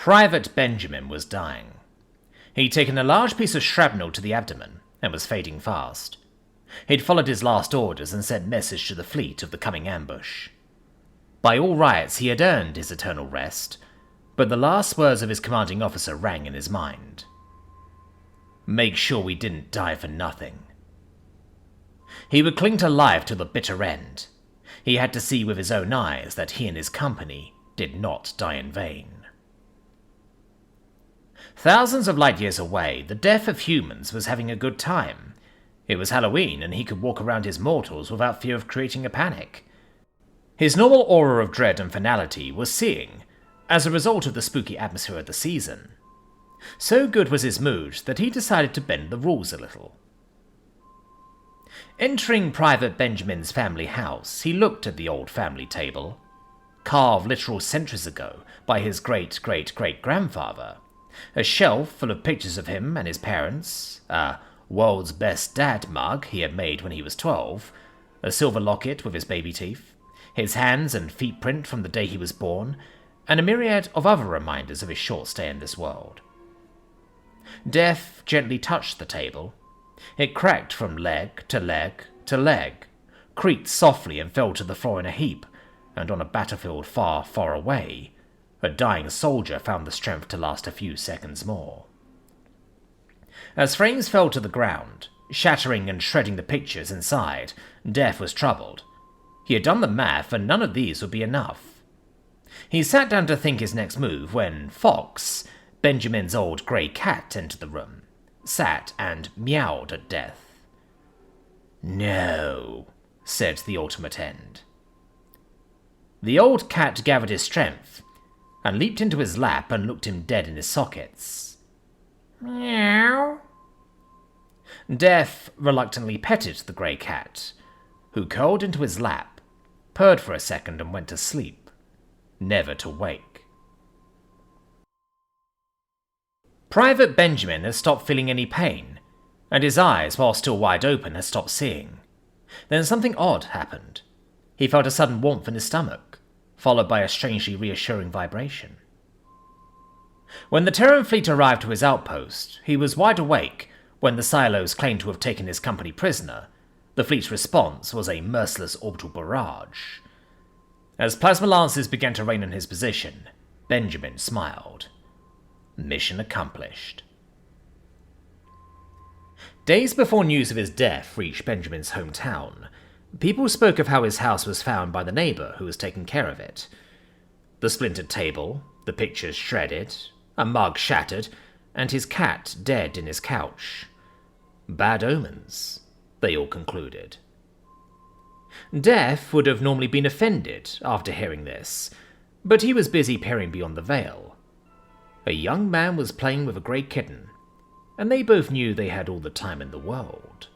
Private Benjamin was dying. He'd taken a large piece of shrapnel to the abdomen and was fading fast. He'd followed his last orders and sent message to the fleet of the coming ambush. By all rights, he had earned his eternal rest, but the last words of his commanding officer rang in his mind. Make sure we didn't die for nothing. He would cling to life till the bitter end. He had to see with his own eyes that he and his company did not die in vain. Thousands of light years away, the death of humans was having a good time. It was Halloween, and he could walk around his mortals without fear of creating a panic. His normal aura of dread and finality was seeing, as a result of the spooky atmosphere of the season. So good was his mood that he decided to bend the rules a little. Entering Private Benjamin's family house, he looked at the old family table, carved literal centuries ago by his great-great-great-grandfather, a shelf full of pictures of him and his parents, a world's best dad mug he had made when he was 12, a silver locket with his baby teeth, his hands and feet print from the day he was born, and a myriad of other reminders of his short stay in this world. Death gently touched the table. It cracked from leg to leg to leg, creaked softly and fell to the floor in a heap, and on a battlefield far, far away, a dying soldier found the strength to last a few seconds more. As frames fell to the ground, shattering and shredding the pictures inside, Death was troubled. He had done the math, and none of these would be enough. He sat down to think his next move when Fox, Benjamin's old grey cat, entered the room, sat and meowed at Death. "No," said the ultimate end. The old cat gathered his strength, and leaped into his lap and looked him dead in his sockets. "Meow." Death reluctantly petted the grey cat, who curled into his lap, purred for a second and went to sleep, never to wake. Private Benjamin had stopped feeling any pain, and his eyes, while still wide open, had stopped seeing. Then something odd happened. He felt a sudden warmth in his stomach, followed by a strangely reassuring vibration. When the Terran fleet arrived to his outpost, he was wide awake when the silos claimed to have taken his company prisoner. The fleet's response was a merciless orbital barrage. As plasma lances began to rain on his position, Benjamin smiled. Mission accomplished. Days before news of his death reached Benjamin's hometown, people spoke of how his house was found by the neighbor who was taking care of it. The splintered table, the pictures shredded, a mug shattered, and his cat dead in his couch. Bad omens, they all concluded. Death would have normally been offended after hearing this, but he was busy peering beyond the veil. A young man was playing with a grey kitten, and they both knew they had all the time in the world.